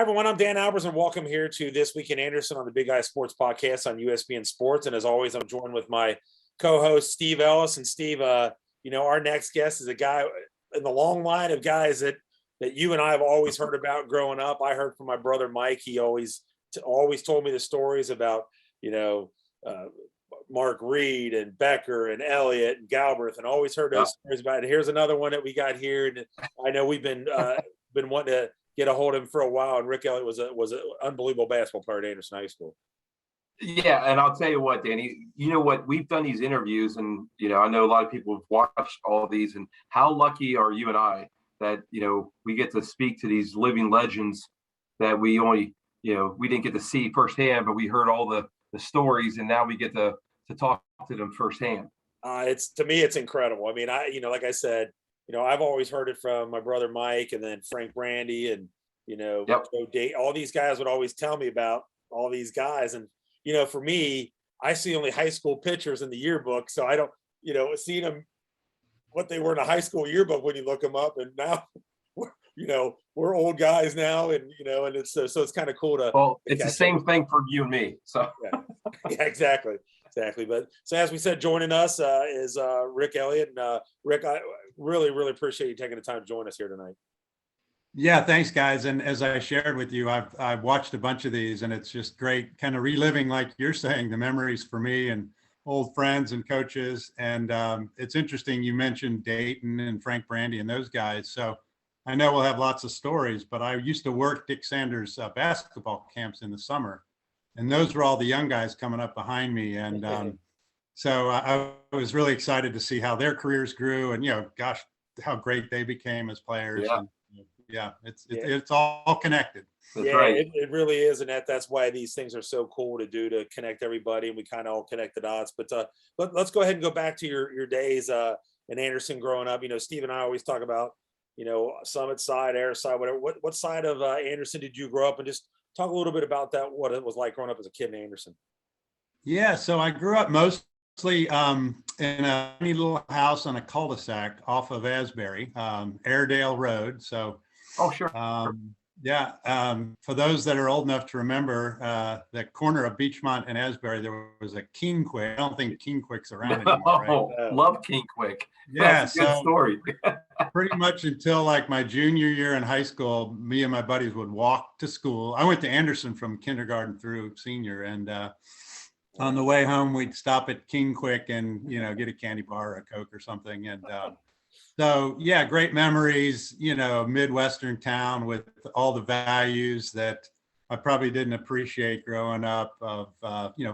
everyone. I'm Dan Albers, and welcome here to This Week in Anderson on the Big Eye Sports Podcast on USBN Sports. And as always, I'm joined with my co-host, Steve Ellis. And Steve, our next guest is a guy in the long line of guys that you and I have always heard about growing up. I heard from my brother Mike. He always told me the stories about, Mark Reed and Becker and Elliot and Galbraith, and always heard those stories about it. Here's another one that we got here, and I know we've been wanting to get a hold of him for a while. And Rick Elliot was an unbelievable basketball player at Anderson High School. Yeah, and I'll tell you what, Danny, you know what, we've done these interviews, and I know a lot of people have watched all of these, and how lucky are you and I that we get to speak to these living legends that we only we didn't get to see firsthand, but we heard all the stories, and now we get to talk to them firsthand. To me, it's incredible. I mean, like I said, I've always heard it from my brother Mike, and then Frank Brandy, and Joe Date. All these guys would always tell me about all these guys, and for me, I see only high school pictures in the yearbook, so I don't seeing them what they were in a high school yearbook when you look them up, and now we're old guys now, and and it's so it's kind of cool to. Well, it's the same thing for you and me. So yeah, exactly. But so as we said, joining us is Rick Elliot. And Rick, I really appreciate you taking the time to join us here tonight. Yeah, thanks, guys. And as I shared with you, I've watched a bunch of these, and it's just great, kind of reliving, like you're saying, the memories for me and old friends and coaches. And it's interesting you mentioned Dayton and Frank Brandy and those guys. So I know we'll have lots of stories, but I used to work Dick Sanders' basketball camps in the summer. And those were all the young guys coming up behind me. And so I was really excited to see how their careers grew, and, gosh, how great they became as players. Yeah. And, it's all connected. That's right. It really is. And that's why these things are so cool to do, to connect everybody. And we kind of all connect the dots. But let's go ahead and go back to your days in Anderson growing up. Steve and I always talk about, Summit side, Air side, whatever. What side of Anderson did you grow up? And just talk a little bit about that, what it was like growing up as a kid in Anderson. Yeah, so I grew up mostly in a tiny little house on a cul-de-sac off of Asbury, Airedale Road. So, sure. For those that are old enough to remember, the corner of Beachmont and Asbury, there was a King Quick. I don't think King Quick's around anymore. Right? Love King Quick. Yeah, that's a good story. Pretty much until like my junior year in high school, me and my buddies would walk to school. I went to Anderson from kindergarten through senior, and on the way home, we'd stop at King Quick and get a candy bar or a Coke or something. And so yeah, great memories. Midwestern town with all the values that I probably didn't appreciate growing up, of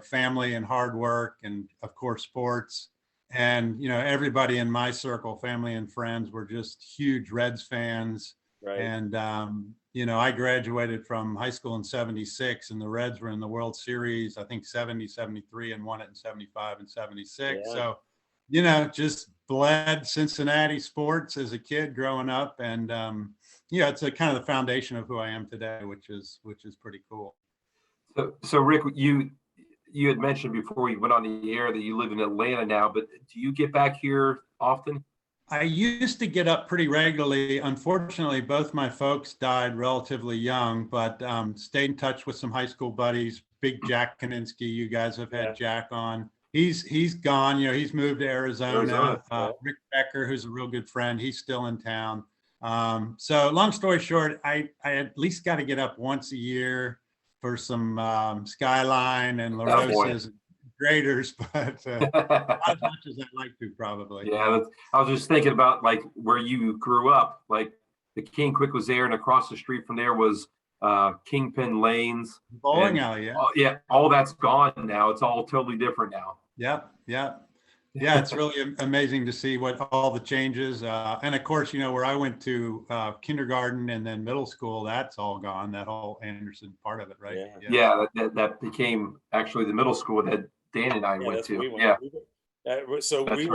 family and hard work, and of course sports. And everybody in my circle, family and friends, were just huge Reds fans. Right. And I graduated from high school in '76, and the Reds were in the World Series, I think 70, 73, and won it in 75 and 76. Yeah. So just bled Cincinnati sports as a kid growing up, and it's a kind of the foundation of who I am today, which is pretty cool. So Rick, you had mentioned before we went on the air that you live in Atlanta now, but do you get back here often? I used to get up pretty regularly. Unfortunately, both my folks died relatively young, but stayed in touch with some high school buddies. Big Jack Kaninsky, you guys have had Jack on. He's gone. He's moved to Arizona. Rick Becker, who's a real good friend, he's still in town. So long story short, I at least got to get up once a year for some Skyline and La Rosa's and graders, but not as much as I'd like to, probably. Yeah, I was just thinking about like where you grew up. Like the King Quick was there, and across the street from there was Kingpin Lanes, bowling alley. Yeah, all that's gone now. It's all totally different now. Yeah, it's really amazing to see what all the changes. And of course, where I went to kindergarten and then middle school, that's all gone. That whole Anderson part of it, right? Yeah, that became actually the middle school that Dan and I went to. We were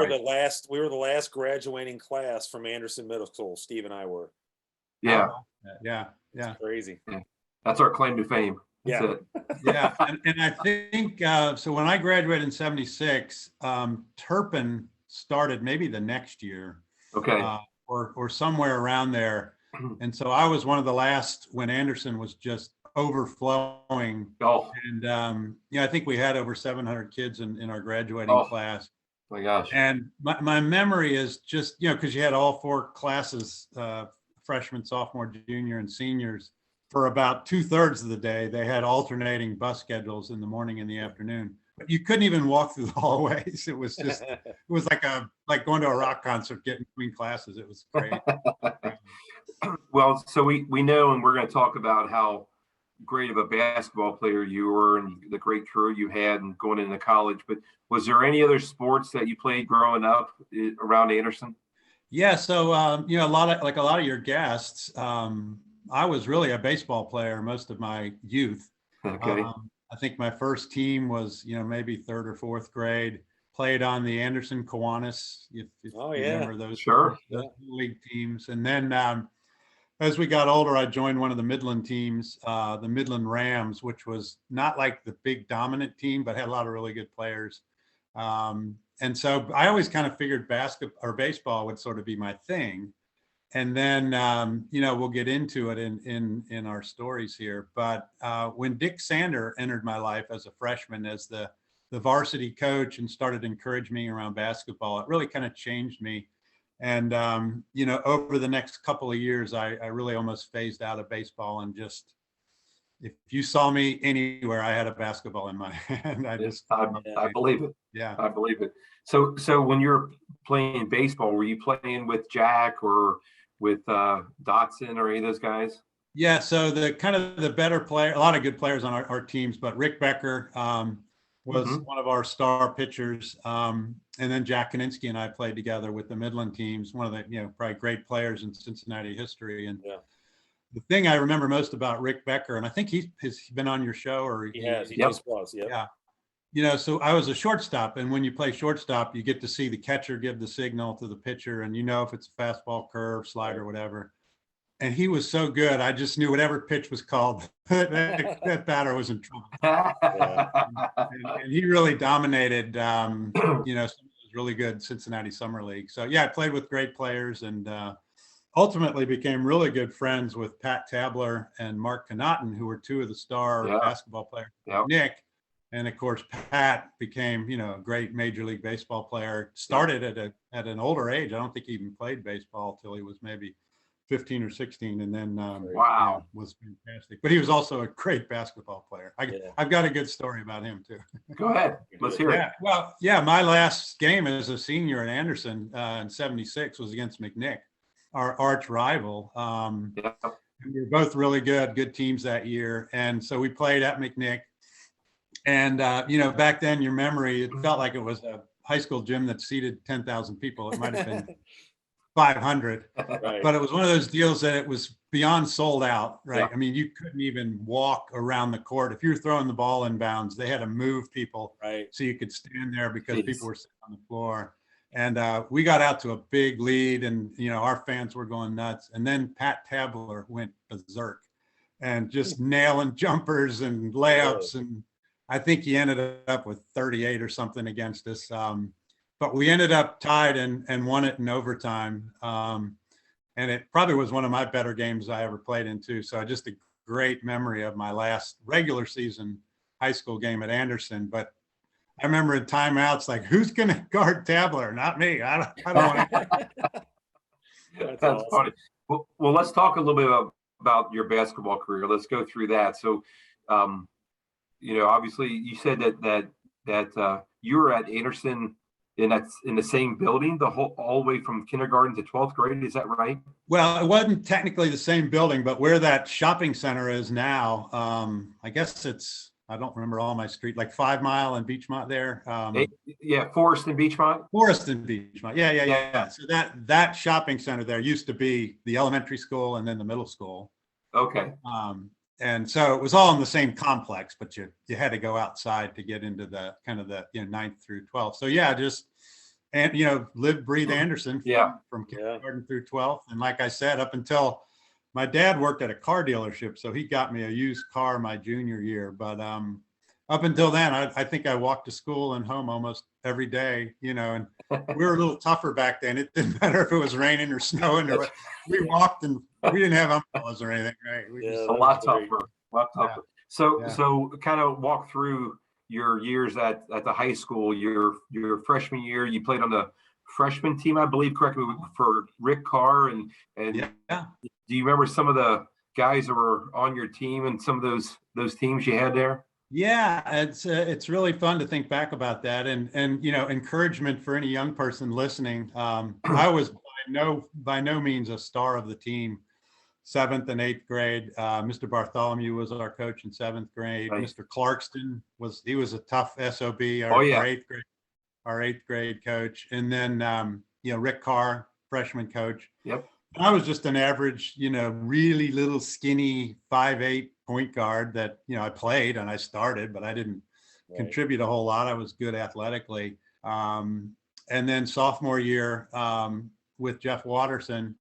the last graduating class from Anderson Middle School. Steve and I were. Yeah. It's crazy. Yeah. That's our claim to fame. And I think so. When I graduated in '76, Turpin started maybe the next year, okay, or somewhere around there. And so I was one of the last when Anderson was just overflowing. Oh, And, I think we had over 700 kids in our graduating class. My gosh. And my memory is just, because you had all 4 classes, freshmen, sophomore, junior, and seniors, for about 2/3 of the day. They had alternating bus schedules in the morning and the afternoon. But you couldn't even walk through the hallways. It was just, it was like going to a rock concert, getting between classes. It was great. Well, so we know, and we're going to talk about how great of a basketball player you were and the great career you had and going into college. But was there any other sports that you played growing up around Anderson? Yeah. So, a lot of your guests, I was really a baseball player most of my youth. Okay. I think my first team was, maybe 3rd or 4th grade. Played on the Anderson Kiwanis, if you remember those, sure, those league teams. And then as we got older, I joined one of the Midland teams, the Midland Rams, which was not like the big dominant team, but had a lot of really good players. And so I always kind of figured basketball or baseball would sort of be my thing. And then, we'll get into it in our stories here. But when Dick Sander entered my life as a freshman, as the varsity coach, and started encouraging me around basketball, it really kind of changed me. And, over the next couple of years, I really almost phased out of baseball, and just, if you saw me anywhere, I had a basketball in my hand. I believe it. Yeah, I believe it. So when you're playing baseball, were you playing with Jack or with Dotson or any of those guys? Yeah. So the kind of the better player, a lot of good players on our teams, but Rick Becker was one of our star pitchers. And then Jack Kaninsky and I played together with the Midland teams, one of the, probably great players in Cincinnati history. And the thing I remember most about Rick Becker, and I think he's been on your show, or he just was. Yeah. So I was a shortstop, and when you play shortstop, you get to see the catcher give the signal to the pitcher, and if it's a fastball, curve, slider, whatever. And he was so good, I just knew whatever pitch was called, that batter was in trouble. And he really dominated, some of those really good Cincinnati Summer League. So I played with great players, and ultimately became really good friends with Pat Tabler and Mark Connaughton, who were 2 of the star basketball players. Nick. And of course, Pat became, a great Major League Baseball player. Started at an older age. I don't think he even played baseball till he was maybe 15 or 16, and then was fantastic. But he was also a great basketball player. I've got a good story about him too. Go ahead, let's hear it. Well, my last game as a senior at Anderson in '76 was against McNick, our arch rival. We were both really good teams that year, and so we played at McNick. And, back then, your memory, it felt like it was a high school gym that seated 10,000 people. It might have been 500, but it was one of those deals that it was beyond sold out, right? I mean, you couldn't even walk around the court. If you were throwing the ball inbounds, they had to move people so you could stand there, because people were sitting on the floor. And we got out to a big lead, and, our fans were going nuts. And then Pat Tabler went berserk and just nailing jumpers and layups, and I think he ended up with 38 or something against us. But we ended up tied and won it in overtime. And it probably was one of my better games I ever played in too. So just a great memory of my last regular season high school game at Anderson. But I remember in timeouts, like, who's going to guard Tabler? Not me. I don't want to. That's awesome. Funny. Well, let's talk a little bit about your basketball career. Let's go through that. So, obviously you said that you were at Anderson in the same building all the way from kindergarten to 12th grade. Is that right? Well, it wasn't technically the same building, but where that shopping center is now, I guess I don't remember all my street, like 5 Mile and Beachmont there. Forest and Beachmont. Forest and Beachmont. Yeah. So that shopping center there used to be the elementary school and then the middle school. Okay. And so it was all in the same complex, but you had to go outside to get into the kind of the 9th through 12th. So live, breathe Anderson from kindergarten through 12th. And like I said, up until my dad worked at a car dealership, so he got me a used car my junior year. But up until then, I think I walked to school and home almost every day, and we were a little tougher back then. It didn't matter if it was raining or snowing or what. We walked and we didn't have umbrellas or anything, right? We just, A lot tougher, a lot tougher. Yeah. So kind of walk through your years at the high school. Your freshman year, you played on the freshman team, I believe, correctly, for Rick Carr. And yeah. do you remember some of the guys that were on your team and some of those teams you had there? Yeah, it's really fun to think back about that, and encouragement for any young person listening. I was by no means a star of the team. 7th and 8th grade, Mr. Bartholomew was our coach in 7th grade. Nice. Mr. Clarkston was a tough SOB. Our 8th grade coach, and then Rick Carr, freshman coach. Yep. I was just an average, really little skinny 5'8" point guard that, I played and I started, but I didn't contribute a whole lot. I was good athletically. And then sophomore year with Jeff Watterson.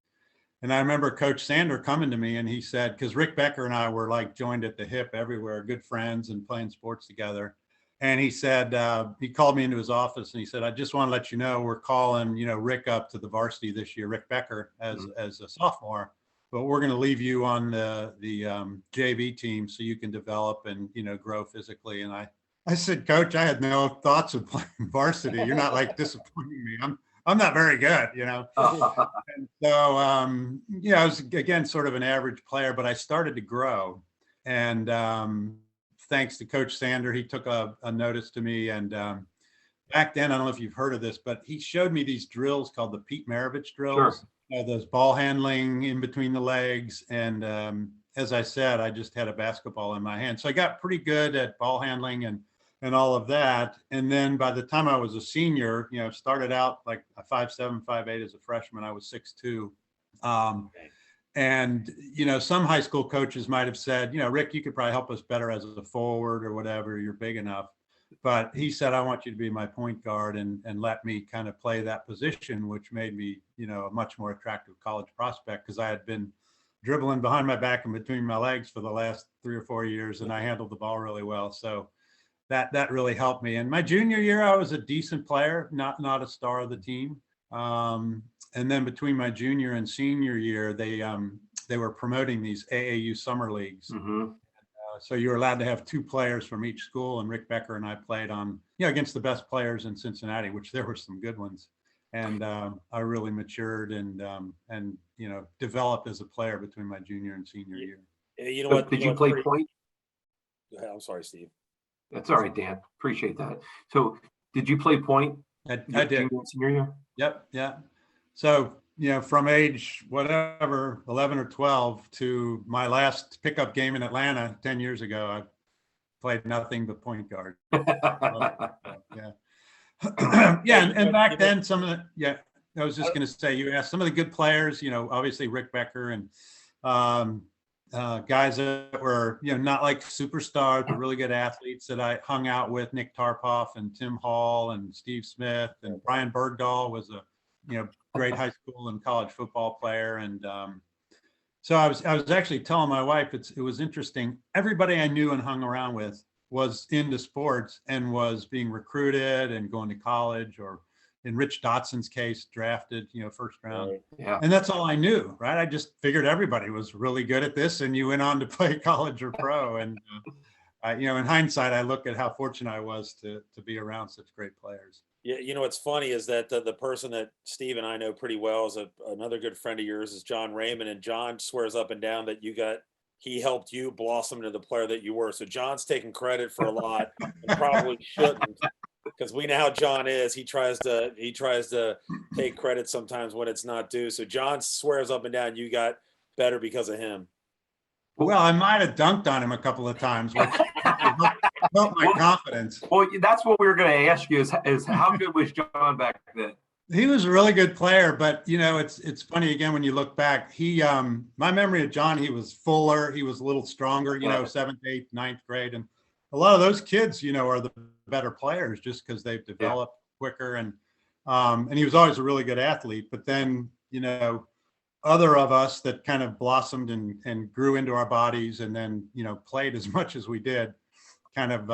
And I remember Coach Sander coming to me and he said, because Rick Becker and I were like joined at the hip everywhere, good friends and playing sports together. And he said, he called me into his office and he said, I just want to let you know, we're calling, Rick up to the varsity this year, Rick Becker as a sophomore, but we're going to leave you on the JV team so you can develop and, grow physically. And I said, Coach, I had no thoughts of playing varsity. You're not like disappointing me. I'm not very good, And so, I was, again, sort of an average player, but I started to grow. And thanks to Coach Sander, he took a notice to me. And back then, I don't know if you've heard of this, but he showed me these drills called the Pete Maravich drills. Sure. Those ball handling in between the legs. And as I said, I just had a basketball in my hand. So I got pretty good at ball handling and all of that. And then by the time I was a senior, started out like a 5'7", 5'8" as a freshman. I was 6'2". And, some high school coaches might have said, Rick, you could probably help us better as a forward or whatever. You're big enough. But he said, I want you to be my point guard and let me kind of play that position, which made me, a much more attractive college prospect because I had been dribbling behind my back and between my legs for the last 3 or 4 years. And I handled the ball really well. So that really helped me. And my junior year, I was a decent player, not a star of the team. And then between my junior and senior year, they were promoting these AAU summer leagues. Mm-hmm. So you were allowed to have 2 players from each school. And Rick Becker and I played on, against the best players in Cincinnati, which there were some good ones. And I really matured and developed as a player between my junior and senior year. You know what? Did you play point? I'm sorry, Steve. That's all right, Dan. Appreciate that. So did you play point? I did. Senior year? Yep. Yeah. So, from age whatever, 11 or 12 to my last pickup game in Atlanta 10 years ago, I played nothing but point guard. Yeah. And back then I was just going to say, you asked some of the good players, obviously Rick Becker and guys that were, not like superstars, but really good athletes that I hung out with, Nick Tarpoff and Tim Hall and Steve Smith, and Brian Bergdahl was a, great high school and college football player. And so I was actually telling my wife, it was interesting. Everybody I knew and hung around with was into sports and was being recruited and going to college, or in Rich Dotson's case, drafted, first round. Right. Yeah. And that's all I knew, right? I just figured everybody was really good at this and you went on to play college or pro. And, in hindsight, I look at how fortunate I was to be around such great players. Yeah, what's funny is that the person that Steve and I know pretty well is another good friend of yours is John Raymond, and John swears up and down that he helped you blossom into the player that you were. So John's taking credit for a lot and probably shouldn't, because we know how John is. He tries to take credit sometimes when it's not due. So John swears up and down you got better because of him. Well, I might have dunked on him a couple of times, which helped my confidence. Well, that's what we were going to ask you is how good was John back then? He was a really good player, but it's funny again when you look back. My memory of John, he was fuller, he was a little stronger, 7th, 8th, 9th grade, and a lot of those kids, are the better players just because they've developed quicker, and he was always a really good athlete. But then, other of us that kind of blossomed and grew into our bodies and then, played as much as we did, kind of,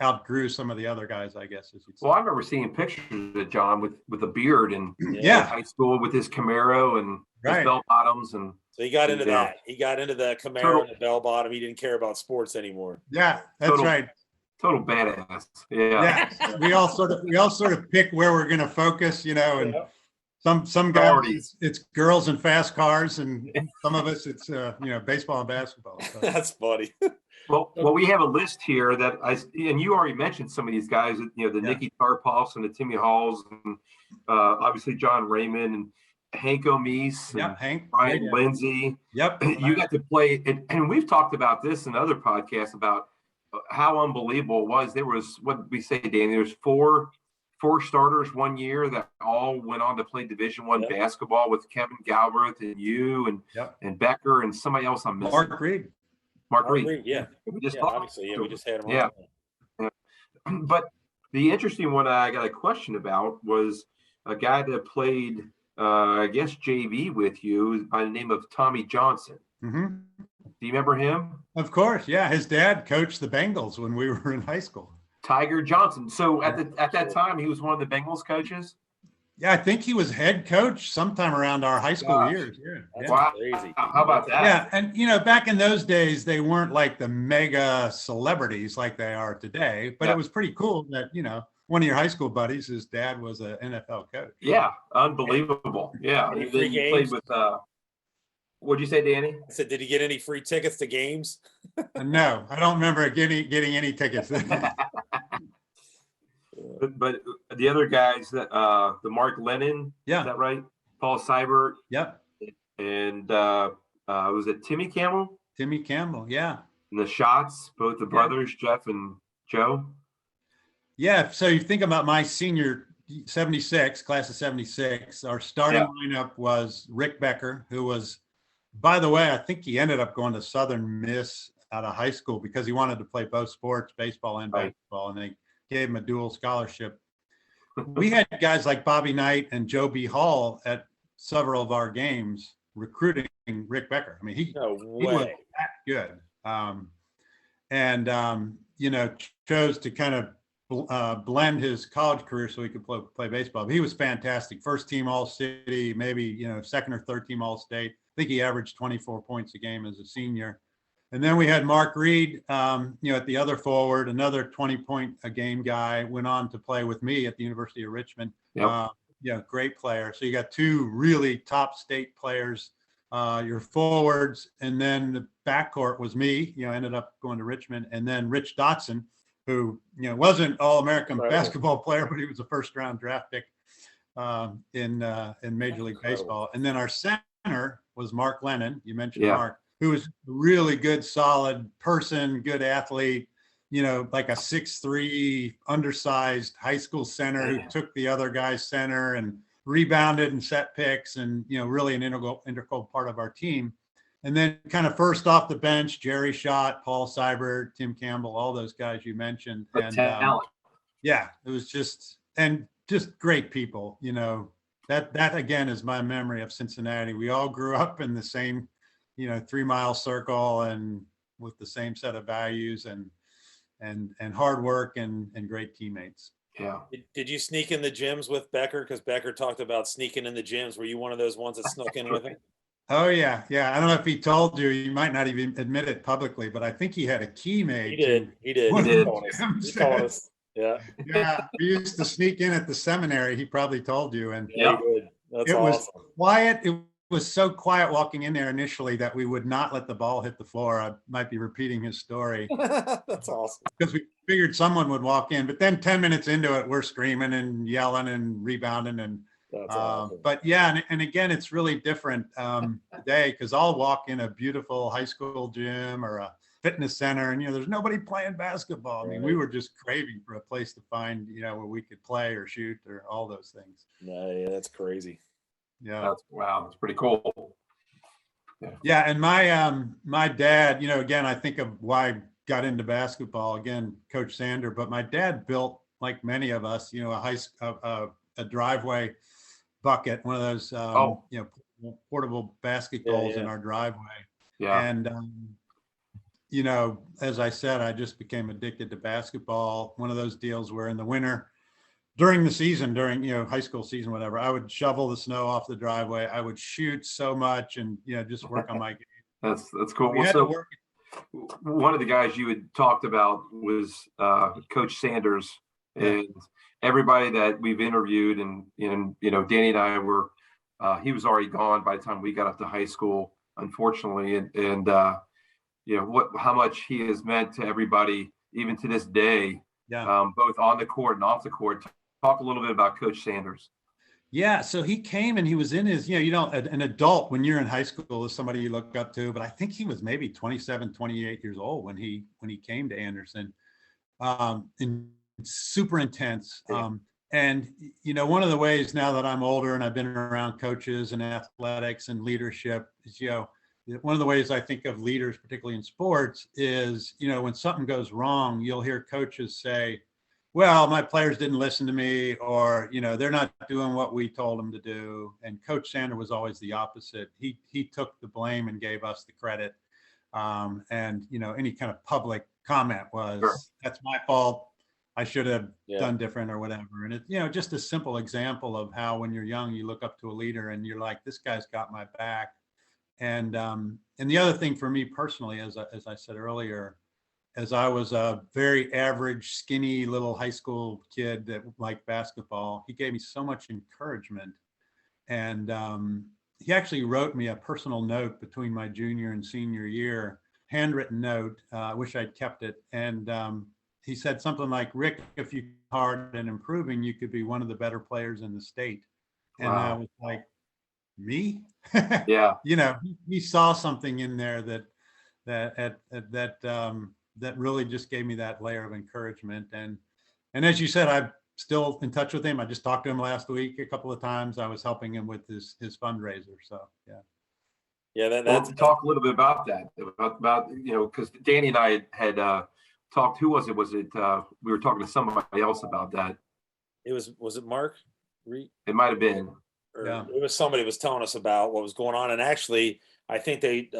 outgrew some of the other guys, I guess. As you'd say. Well, I remember seeing pictures of John with a beard and Yeah. high school with his Camaro and his Right. bell bottoms, and So he got into Yeah. that. He got into the Camaro Total- and the bell bottom. He didn't care about sports anymore. Yeah, that's Total- right. total badass. Yeah. Yeah, we all sort of pick where we're going to focus, you know, and Yeah. some guys Priorities. it's girls and fast cars, and some of us it's baseball and basketball. So. That's funny. Well, we have a list here that and you already mentioned some of these guys, the Yeah. Nicky Tarpoffs and the Timmy Halls, and obviously John Raymond and Hank O'Meese Yeah, and Hank. Brian Yeah. Lindsay. Yep. You got to play, and we've talked about this in other podcasts about how unbelievable it was. There was, what did we say, Danny? There was four starters one year that all went on to play Division I basketball with Kevin Galbraith and you and Becker and somebody else I'm missing. Mark Reed. Reed. Yeah. We just Obviously, yeah, we just had him on. Yeah. But the interesting one I got a question about was a guy that played, I guess, JV with you by the name of Tommy Johnson. Mm-hmm. Do you remember him? Of course, yeah. His dad coached the Bengals when we were in high school. Tiger Johnson. So at that time, he was one of the Bengals coaches. Yeah, I think he was head coach sometime around our high school years. That's Wow. crazy. How about that? Yeah, and back in those days, they weren't like the mega celebrities like they are today. But it was pretty cool that one of your high school buddies, his dad was an NFL coach. Yeah, unbelievable. Yeah, Any and free then you played games? with. What'd you say, Danny? I said, did he get any free tickets to games? No, I don't remember getting any tickets. But the other guys that the Mark Lennon, Yeah. is that right? Paul Seibert, Yep, and was it Timmy Campbell? Timmy Campbell. Yeah. And the Shots, both the brothers, Jeff and Joe. Yeah, so you think about my senior 76, class of 76, our starting lineup was Rick Becker, who was, by the way, I think he ended up going to Southern Miss out of high school because he wanted to play both sports, baseball and basketball, and they gave him a dual scholarship. We had guys like Bobby Knight and Joe B. Hall at several of our games recruiting Rick Becker. I mean, he was that good. Chose to kind of blend his college career so he could play baseball. But he was fantastic. First team All-City, maybe, second or third team All-State. I think he averaged 24 points a game as a senior. And then we had Mark Reed, at the other forward, another 20-point-a-game guy, went on to play with me at the University of Richmond. Great player. So you got two really top state players, your forwards, and then the backcourt was me, ended up going to Richmond, and then Rich Dotson, who, wasn't all-American basketball player, but he was a first-round draft pick in Major League Baseball. And then our center was Mark Lennon. You mentioned Mark, who was a really good, solid person, good athlete, like a 6'3", undersized high school center who took the other guy's center and rebounded and set picks and, really an integral part of our team. And then kind of first off the bench, Jerry Schott, Paul Seibert, Tim Campbell, all those guys you mentioned. And it was just great people, that again is my memory of Cincinnati. We all grew up in the same 3-mile circle and with the same set of values and hard work and great teammates. Yeah. Did you sneak in the gyms with Becker? Because Becker talked about sneaking in the gyms. Were you one of those ones that snuck in with him? Oh yeah. I don't know if he told you. You might not even admit it publicly, but I think he had a key made. He did. He told us. Yeah. Yeah. We used to sneak in at the seminary. He probably told you. And he did. That's it awesome. was quiet. It was so quiet walking in there initially that we would not let the ball hit the floor. I might be repeating his story. That's awesome. Because we figured someone would walk in, but then 10 minutes into it, we're screaming and yelling and rebounding. And that's awesome. But yeah, and again, it's really different today because I'll walk in a beautiful high school gym or a fitness center and, there's nobody playing basketball. I mean, we were just craving for a place to find, where we could play or shoot or all those things. Yeah, that's crazy. Yeah. That's pretty cool. Yeah. And my dad, again, I think of why I got into basketball, again, Coach Sander, but my dad built, like many of us, a driveway bucket, one of those, portable basket goals in our driveway. Yeah. And, you know, as I said, I just became addicted to basketball. One of those deals where in the winter, during the season, during, you know, high school season, whatever, I would shovel the snow off the driveway. I would shoot so much and, you know, just work on my game. That's cool. We Well, had to so work. one of the guys you had talked about was Coach Sanders, Yeah. and everybody that we've interviewed, and you know, Danny and I were, he was already gone by the time we got up to high school, unfortunately, and you know how much he has meant to everybody, even to this day, Yeah. both on the court and off the court. Talk a little bit about Coach Sanders. Yeah, so he came and he was in his, you know, an adult when you're in high school is somebody you look up to, but I think he was maybe 27, 28 years old when he came to Anderson. And super intense. And you know, one of the ways now that I'm older and I've been around coaches and athletics and leadership is, you know, one of the ways I think of leaders, particularly in sports, is, you know, when something goes wrong, you'll hear coaches say, well, my players didn't listen to me, or, you know, they're not doing what we told them to do. And Coach Sander was always the opposite. He took the blame and gave us the credit. And, you know, any kind of public comment was, Sure. That's my fault. I should have done different or whatever. And it, you know, just a simple example of how when you're young, you look up to a leader and you're like, this guy's got my back. And the other thing for me personally, as I said earlier, as I was a very average, skinny little high school kid that liked basketball, he gave me so much encouragement. And he actually wrote me a personal note between my junior and senior year, handwritten note. I wish I'd kept it. And he said something like, Rick, if you hard and improving, you could be one of the better players in the state. And I was like, me? Yeah. You know, he saw something in there that really just gave me that layer of encouragement. And as you said, I'm still in touch with him. I just talked to him last week a couple of times. I was helping him with his fundraiser. So Yeah, that's talk a little bit about that, about you know, because Danny and I had talked. Who was it? Was it we were talking to somebody else about that? Was it Mark? It might have been. It was somebody was telling us about what was going on, and actually, I think they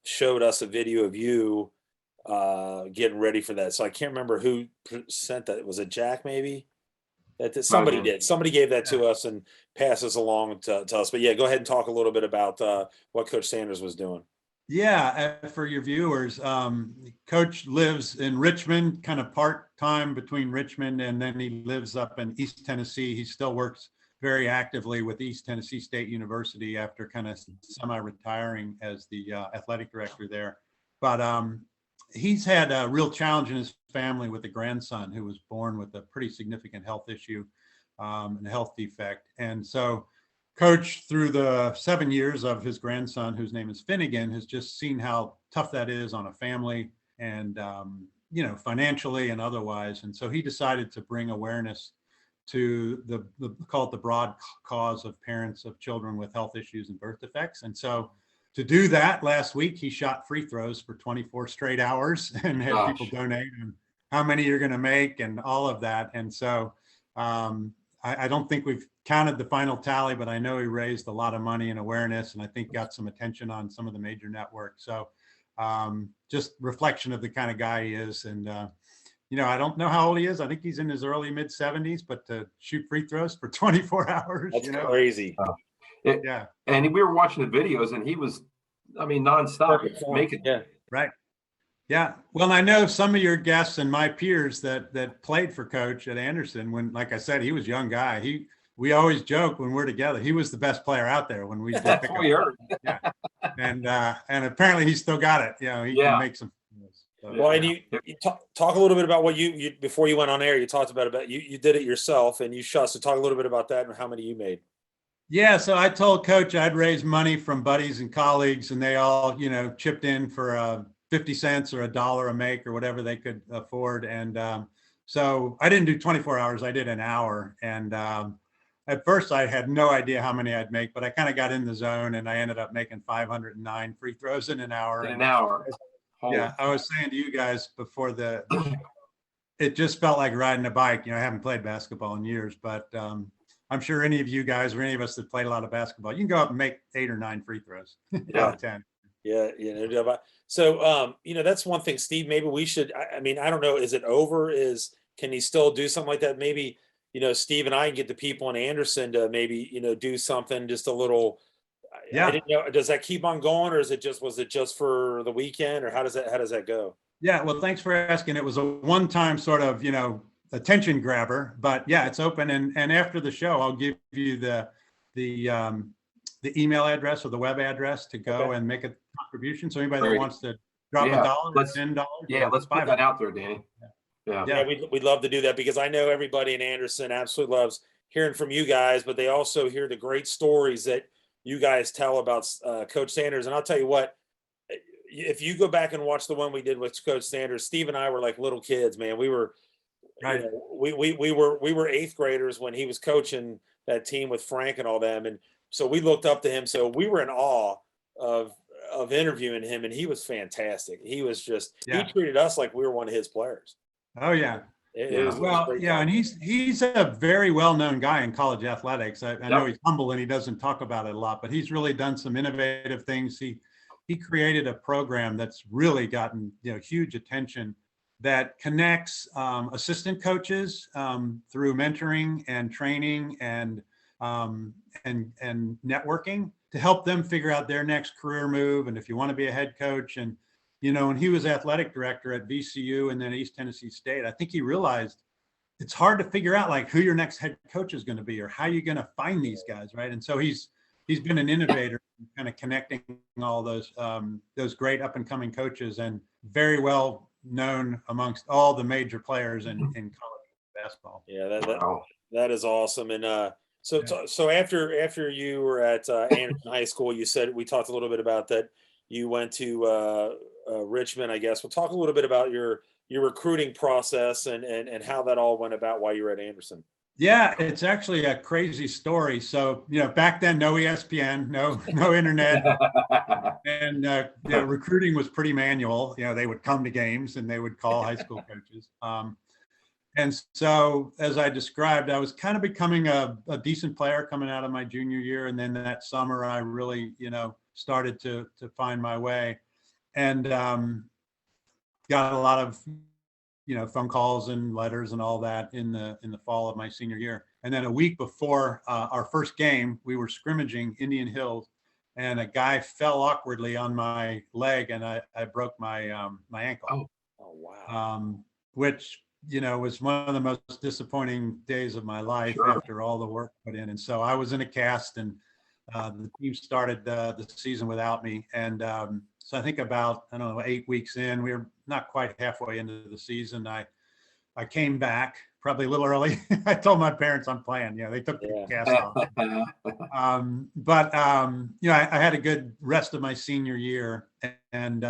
showed us a video of you getting ready for that. So I can't remember who sent that. Was it Jack? Maybe somebody did. Somebody gave that to us and passed us along to us. But yeah, go ahead and talk a little bit about what Coach Sanders was doing. Yeah, for your viewers, Coach lives in Richmond, kind of part-time between Richmond, and then he lives up in East Tennessee. He still works very actively with East Tennessee State University after kind of semi-retiring as the athletic director there. But he's had a real challenge in his family with a grandson who was born with a pretty significant health issue and a health defect. And so Coach, through the 7 years of his grandson, whose name is Finnegan, has just seen how tough that is on a family and, you know, financially and otherwise. And so he decided to bring awareness to call it the broad cause of parents of children with health issues and birth defects. And so to do that, last week, he shot free throws for 24 straight hours and had people donate and how many you're going to make and all of that. And so I don't think we've counted the final tally, but I know he raised a lot of money and awareness, and I think got some attention on some of the major networks. So just reflection of the kind of guy he is. And, you know, I don't know how old he is. I think he's in his early mid 70s, but to shoot free throws for 24 hours, that's crazy. Yeah. And we were watching the videos and he was, I mean, nonstop making. Yeah. Right. Yeah. Well, I know some of your guests and my peers that played for Coach at Anderson when, like I said, he was a young guy. We always joke when we're together, he was the best player out there when we did pick up. We heard. Yeah. And apparently he still got it. You know, he can make some. So, well, and you talk a little bit about what you before you went on air, you talked about you did it yourself and you shot. So talk a little bit about that and how many you made. Yeah, so I told Coach I'd raise money from buddies and colleagues, and they all, you know, chipped in for 50 cents or $1 a make or whatever they could afford. And so I didn't do 24 hours, I did an hour. And at first I had no idea how many I'd make, but I kind of got in the zone and I ended up making 509 free throws in an hour. In an hour. Yeah, I was saying to you guys before the show, it just felt like riding a bike. You know, I haven't played basketball in years, but I'm sure any of you guys or any of us that played a lot of basketball, you can go up and make 8 or 9 free throws out of 10. Yeah, so that's one thing, Steve. Maybe we should. I mean, I don't know. Is it over? Can he still do something like that? Maybe Steve and I can get the people in Anderson to maybe do something just a little. I Yeah. didn't know. Does that keep on going, or was it just for the weekend, or how does that go? Yeah. Well, thanks for asking. It was a one-time sort of, attention grabber, but yeah, it's open. And after the show, I'll give you the email address or the web address to go Okay. and make a contribution. So anybody that Great. wants to drop Yeah, $1 or $10, let's put that out there, Danny. Yeah. Yeah, we'd love to do that because I know everybody in Anderson absolutely loves hearing from you guys, but they also hear the great stories that you guys tell about Coach Sanders. And I'll tell you what, if you go back and watch the one we did with Coach Sanders, Steve and I were like little kids, man. We were, Right. we were eighth graders when he was coaching that team with Frank and all them, and so we looked up to him. So we were in awe of interviewing him, and he was fantastic. He was just he treated us like we were one of his players. Oh yeah. It was Well, great yeah, time. and he's a very well-known guy in college athletics. I know he's humble and he doesn't talk about it a lot, but he's really done some innovative things. He created a program that's really gotten huge attention that connects assistant coaches through mentoring and training and networking to help them figure out their next career move. And if you want to be a head coach, and when he was athletic director at VCU and then East Tennessee State, I think he realized it's hard to figure out like who your next head coach is going to be or how you're going to find these guys, right? And so he's been an innovator, kind of connecting all those great up and coming coaches, and very well known amongst all the major players in college basketball. Yeah, that is awesome. And so after you were at Anderson High School, you said we talked a little bit about that. You went to Richmond, I guess. We'll talk a little bit about your recruiting process and how that all went about while you were at Anderson. Yeah, it's actually a crazy story. So, back then, no ESPN, no internet, and recruiting was pretty manual. They would come to games and they would call high school coaches. And so, as I described, I was kind of becoming a decent player coming out of my junior year, and then that summer, I really, started to find my way, and got a lot of phone calls and letters and all that in the fall of my senior year. And then a week before our first game, we were scrimmaging Indian Hills, and a guy fell awkwardly on my leg, and I broke my my ankle. Oh wow! Which was one of the most disappointing days of my life after all the work put in. And so I was in a cast, and the team started the season without me. And so I think about 8 weeks in, we were not quite halfway into the season. I came back probably a little early. I told my parents I'm playing. They took the cast off. But I had a good rest of my senior year, and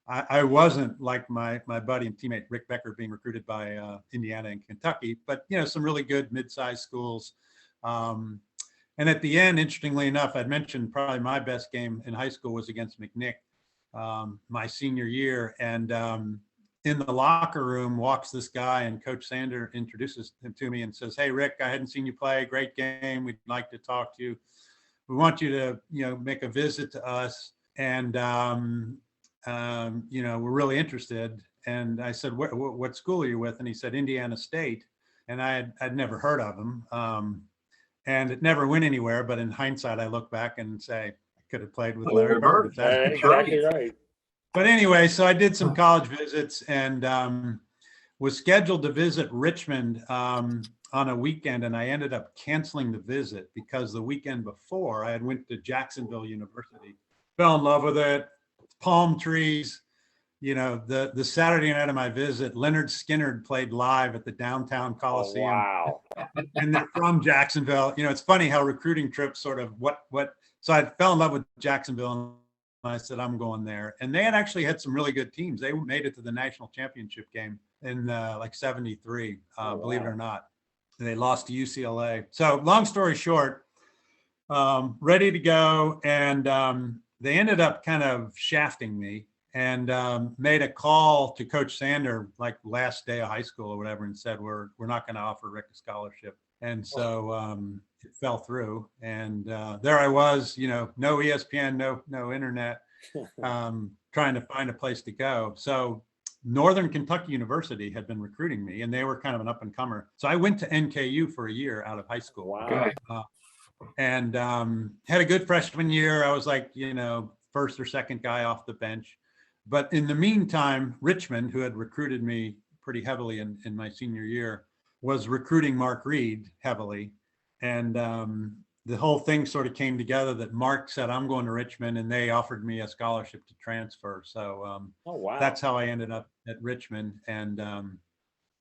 I wasn't like my buddy and teammate Rick Becker being recruited by Indiana and Kentucky, but some really good mid-sized schools. And at the end, interestingly enough, I'd mentioned probably my best game in high school was against McNick my senior year. And in the locker room walks this guy, and Coach Sander introduces him to me and says, "Hey, Rick, I hadn't seen you play. Great game. We'd like to talk to you. We want you to, make a visit to us. And, we're really interested." And I said, what school are you with? And he said, Indiana State. And I'd never heard of him. And it never went anywhere. But in hindsight, I look back and say, I could have played with Larry Bird. Exactly right. But anyway, so I did some college visits, and was scheduled to visit Richmond on a weekend. And I ended up canceling the visit because the weekend before I had went to Jacksonville University, fell in love with it, palm trees. The Saturday night of my visit, Leonard Skinner played live at the downtown Coliseum. Oh, wow. And they're from Jacksonville. It's funny how recruiting trips sort of so I fell in love with Jacksonville, and I said, I'm going there. And they had actually had some really good teams. They made it to the national championship game in like 73, believe it or not. They lost to UCLA. So long story short, ready to go. And they ended up kind of shafting me, and made a call to Coach Sander like last day of high school or whatever, and said, we're not going to offer Rick a scholarship. And so it fell through, and there I was, no ESPN, no internet, trying to find a place to go. So Northern Kentucky University had been recruiting me, and they were kind of an up and comer. So I went to NKU for a year out of high school. Wow. Okay. And had a good freshman year. I was like, first or second guy off the bench. But in the meantime, Richmond, who had recruited me pretty heavily in my senior year, was recruiting Mark Reed heavily. And the whole thing sort of came together that Mark said, I'm going to Richmond, and they offered me a scholarship to transfer. So Oh, wow. that's how I ended up at Richmond. And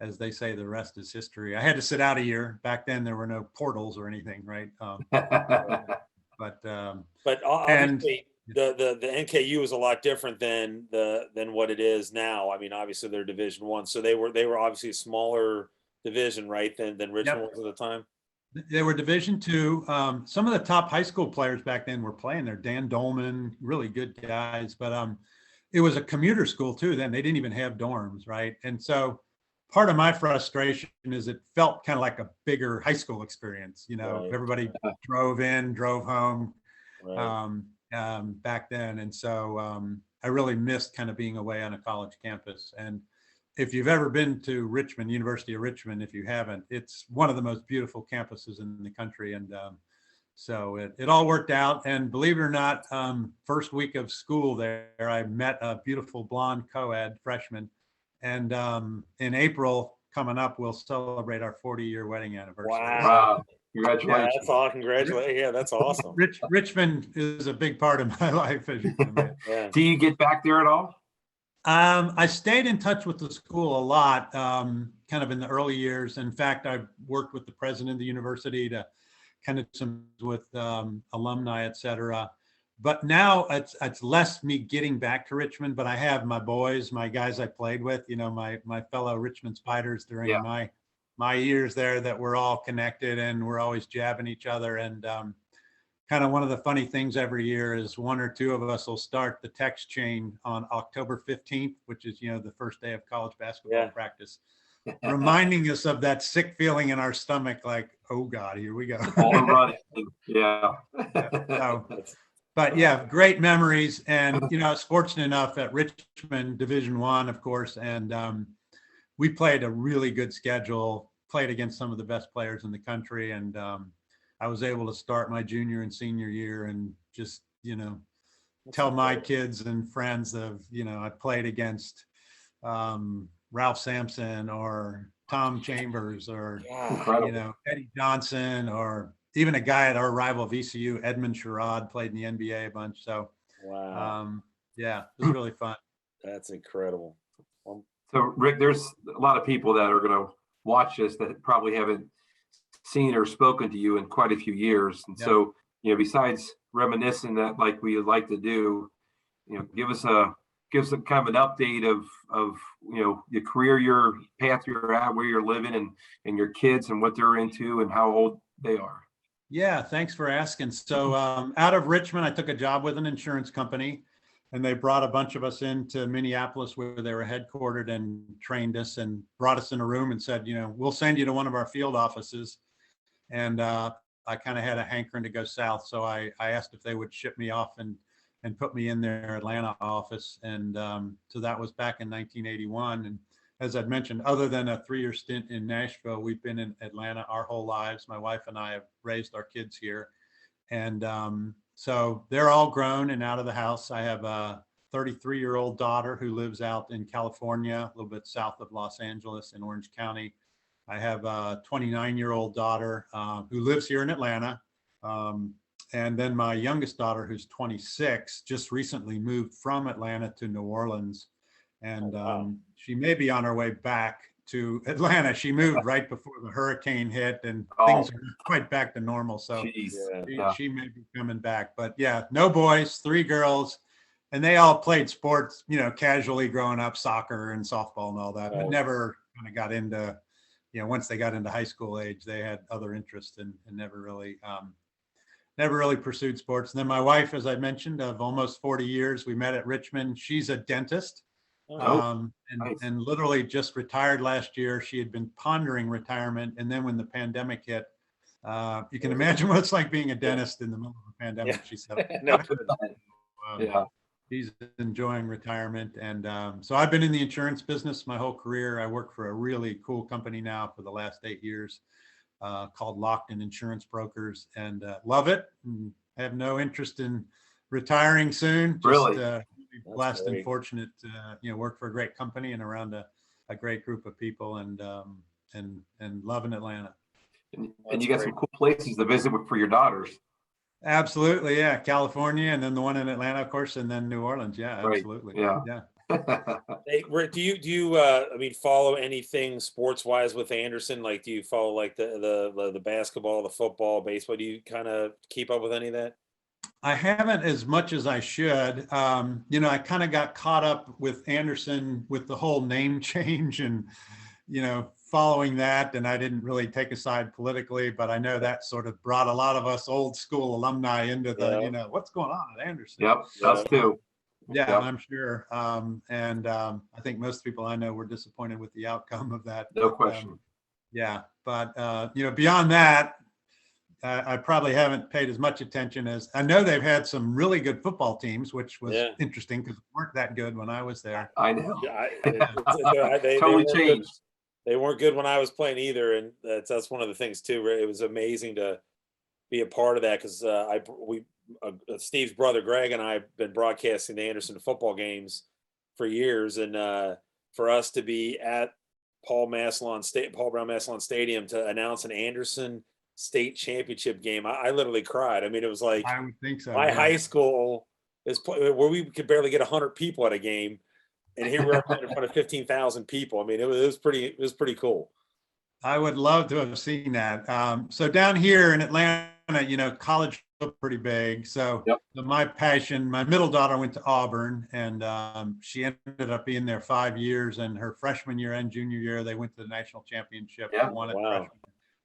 as they say, the rest is history. I had to sit out a year. Back then, there were no portals or anything, right? But obviously, the NKU is a lot different than what it is now. I mean, obviously they're Division I, so they were obviously a smaller division, right? Than Richmond was at the time. They were Division II. Some of the top high school players back then were playing there. Dan Dolman, really good guys. But it was a commuter school too. Then they didn't even have dorms, right? And so part of my frustration is it felt kind of like a bigger high school experience. Right. Everybody drove in, drove home Right. back then. And so I really missed kind of being away on a college campus. And if you've ever been to Richmond, University of Richmond, if you haven't, it's one of the most beautiful campuses in the country. And so it all worked out. And believe it or not, first week of school there, I met a beautiful blonde co-ed freshman. And in April coming up, we'll celebrate our 40-year wedding anniversary. Wow. Congratulations. Yeah, that's all. Congratulations. Yeah, that's awesome. Richmond is a big part of my life, as you can imagine. Yeah. Do you get back there at all? I stayed in touch with the school a lot, kind of in the early years. In fact, I worked with the president of the university to kind of some with alumni, et cetera. But now it's less me getting back to Richmond, but I have my boys, my guys I played with, my fellow Richmond Spiders during my years there, that we're all connected and we're always jabbing each other. And kind of one of the funny things every year is one or two of us will start the text chain on October 15th, which is, the first day of college basketball practice, reminding us of that sick feeling in our stomach, like, oh God, here we go. All running. Yeah. But yeah, great memories. And, I was fortunate enough at Richmond Division I, of course, and we played a really good schedule, played against some of the best players in the country. And I was able to start my junior and senior year and just, tell my kids and friends of, I played against Ralph Sampson or Tom Chambers or, Eddie Johnson, or even a guy at our rival VCU, Edmund Sherrod, played in the NBA a bunch. So, wow. Yeah, it was really fun. That's incredible. So, Rick, there's a lot of people that are going to watch this that probably haven't seen or spoken to you in quite a few years. And so, besides reminiscing that like we like to do, give us a kind of an update of your career, your path you're at, where you're living, and your kids and what they're into and how old they are. Yeah, thanks for asking. So out of Richmond, I took a job with an insurance company, and they brought a bunch of us into Minneapolis where they were headquartered and trained us and brought us in a room and said, we'll send you to one of our field offices. And I kind of had a hankering to go south. So I asked if they would ship me off and put me in their Atlanta office. And so that was back in 1981. And as I'd mentioned, other than a 3-year stint in Nashville, we've been in Atlanta our whole lives. My wife and I have raised our kids here. And so they're all grown and out of the house. I have a 33-year-old daughter who lives out in California, a little bit south of Los Angeles in Orange County. I have a 29-year-old daughter who lives here in Atlanta. And then my youngest daughter, who's 26, just recently moved from Atlanta to New Orleans. And she may be on her way back to Atlanta. She moved right before the hurricane hit, and things are quite back to normal. So she may be coming back. But yeah, no boys, 3 girls. And they all played sports, casually growing up, soccer and softball and all that, but never kind of got into, once they got into high school age, they had other interests and never really pursued sports. And then my wife, as I mentioned, of almost 40 years, we met at Richmond. She's a dentist. And literally just retired last year. She had been pondering retirement. And then when the pandemic hit, you can imagine what it's like being a dentist in the middle of a pandemic, she said. he's enjoying retirement. And so I've been in the insurance business my whole career. I work for a really cool company now for the last 8 years called Lockton Insurance Brokers, and love it. And have no interest in retiring soon. Just Really? blessed great. and fortunate to work for a great company and around a great group of people, and loving Atlanta. And you got some cool places to visit for your daughters. Absolutely, yeah. California, and then the one in Atlanta, of course, and then New Orleans. Yeah, Right. absolutely. Yeah. Hey, Rick, do you I mean, follow anything sports wise with Anderson? Like, do you follow like the basketball, the football, baseball? Do you kind of keep up with any of that? I haven't as much as I should. I kind of got caught up with Anderson with the whole name change and, following that. And I didn't really take a side politically, but I know that sort of brought a lot of us old school alumni into the, what's going on at Anderson? Yep, us too. Yeah, Yep. I'm sure. I think most people I know were disappointed with the outcome of that. No question. Yeah. But, beyond that, I probably haven't paid as much attention as I know they've had some really good football teams, which was interesting because they weren't that good when I was there. I know. Yeah, they Totally weren't changed. good. They weren't good when I was playing either, and that's one of the things too. It was amazing to be a part of that because Steve's brother Greg and I have been broadcasting the Anderson football games for years, and for us to be at Paul Brown Massillon Stadium to announce an Anderson state championship game, I literally cried. I mean, it was like I would think so. my high school is where we could barely get 100 people at a game, and here we are playing in front of 15,000 people. I mean, it was pretty cool. I would love to have seen that. So down here in Atlanta, college was pretty big. So my passion, my middle daughter went to Auburn, and she ended up being there 5 years. And her freshman year and junior year, they went to the national championship. Yeah. Won it Wow.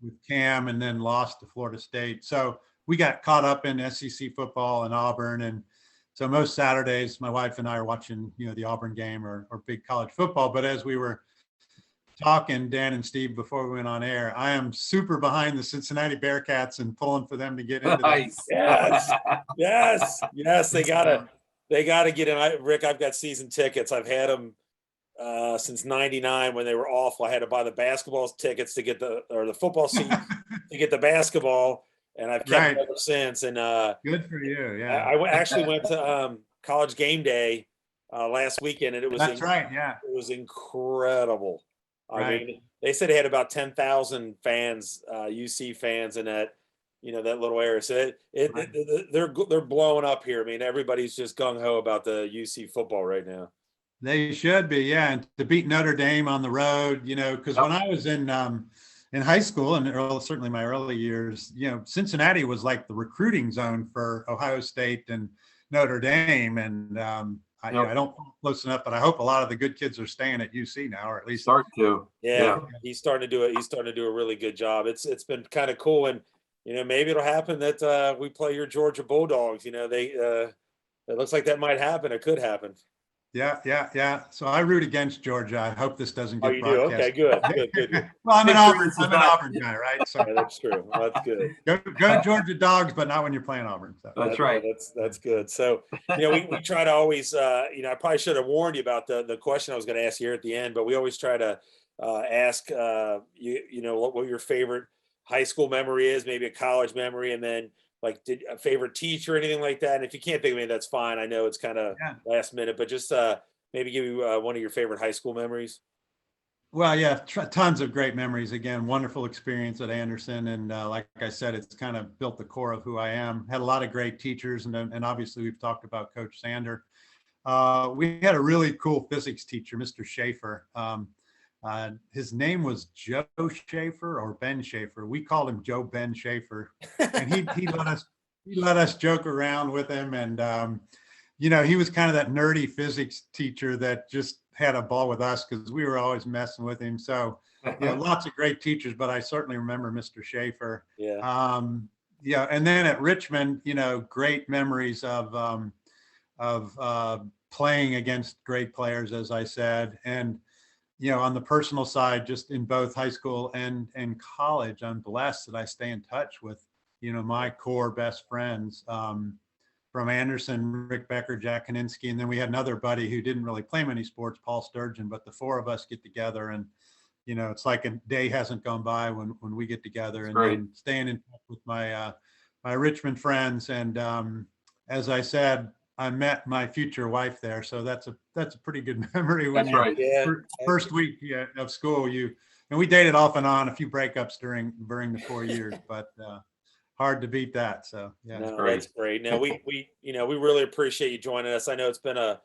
with Cam, and then lost to Florida State. So we got caught up in SEC football in Auburn. And so most Saturdays, my wife and I are watching, the Auburn game or big college football. But as we were talking, Dan and Steve, before we went on air, I am super behind the Cincinnati Bearcats and pulling for them to get into Nice. Yes. They gotta get in. Rick, I've got season tickets. I've had them since '99 when they were awful. I had to buy the basketball tickets to get the football seats to get the basketball, and I've kept them ever since. And good for you. Yeah, I actually went to College Game Day last weekend, and it was right. Yeah, it was incredible. I mean, they said they had about 10,000 fans, UC fans, in that that little area. So they're blowing up here. I mean, everybody's just gung ho about the UC football right now. They should be, yeah. And to beat Notre Dame on the road, because when I was in high school and certainly my early years, Cincinnati was like the recruiting zone for Ohio State and Notre Dame. And I don't close enough, but I hope a lot of the good kids are staying at UC now, or at least start to. Yeah, he's starting to do it. He's starting to do a really good job. It's been kind of cool, and maybe it'll happen that we play your Georgia Bulldogs. It looks like that might happen. It could happen. Yeah. So I root against Georgia. I hope this doesn't get broadcast. Okay, good. Well, I'm an Auburn guy, right? So yeah, that's true. That's good. Go Georgia Dogs, but not when you're playing Auburn. So. That's right. That's good. So we try to always I probably should have warned you about the question I was going to ask you here at the end, but we always try to ask what your favorite high school memory is, maybe a college memory, and then did a favorite teacher or anything like that. And if you can't think of any, that's fine. I know it's kind of last minute, but just maybe give you one of your favorite high school memories. Well, yeah, tons of great memories. Again, wonderful experience at Anderson. And like I said, it's kind of built the core of who I am. Had a lot of great teachers. And obviously we've talked about Coach Sander. We had a really cool physics teacher, Mr. Schaefer. His name was Joe Schaefer or Ben Schaefer. We called him Joe Ben Schaefer, and he let us joke around with him. And he was kind of that nerdy physics teacher that just had a ball with us because we were always messing with him. So lots of great teachers, but I certainly remember Mr. Schaefer. And then at Richmond, great memories of playing against great players, as I said. And on the personal side, just in both high school and college, I'm blessed that I stay in touch with, my core best friends. from Anderson, Rick Becker, Jack Kaninsky, and then we had another buddy who didn't really play many sports, Paul Sturgeon, but the four of us get together and, you know, it's like a day hasn't gone by when we get together. And then staying in touch with my my Richmond friends. And as I said, I met my future wife there, so that's a pretty good memory. When first week of school, and we dated off and on, a few breakups during the 4 years, but hard to beat that. So yeah, that's great. No, we really appreciate you joining us. I know it's been a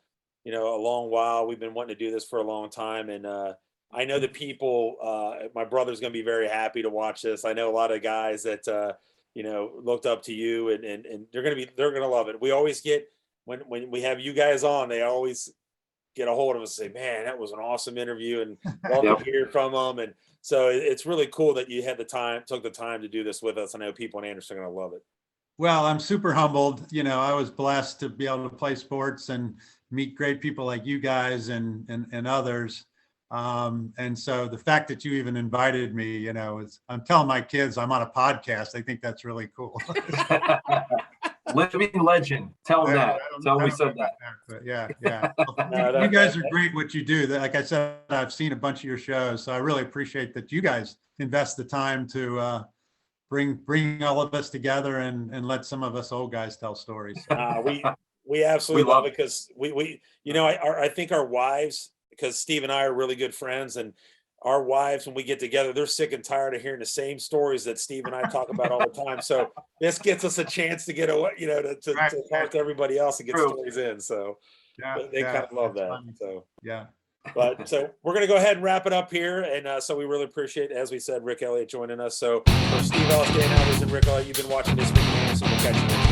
long while. We've been wanting to do this for a long time, and I know the people. My brother's going to be very happy to watch this. I know a lot of guys that looked up to you, and they're going to love it. We always get when we have you guys on, they always get a hold of us and say, man, that was an awesome interview, and love to hear from them. And so it's really cool that you took the time to do this with us. I know people in Anderson are going to love it. Well, I'm super humbled. I was blessed to be able to play sports and meet great people like you guys and others. And so the fact that you even invited me, I'm telling my kids I'm on a podcast. I think that's really cool. Living legend. Tell them that. Tell them we said that. But yeah. You guys are great what you do. Like I said, I've seen a bunch of your shows, so I really appreciate that you guys invest the time to bring all of us together and let some of us old guys tell stories. We absolutely love it, because I think our wives, because Steve and I are really good friends, and our wives, when we get together, they're sick and tired of hearing the same stories that Steve and I talk about all the time. So this gets us a chance to get away, to talk to everybody else and get stories in. So they kind of love that. Funny. So yeah. But so we're going to go ahead and wrap it up here. And so we really appreciate, as we said, Rick Elliot joining us. So for Steve Ellis, Dan Alvarez, and Rick Elliot, you've been watching This Week in Anderson. We'll catch you next time.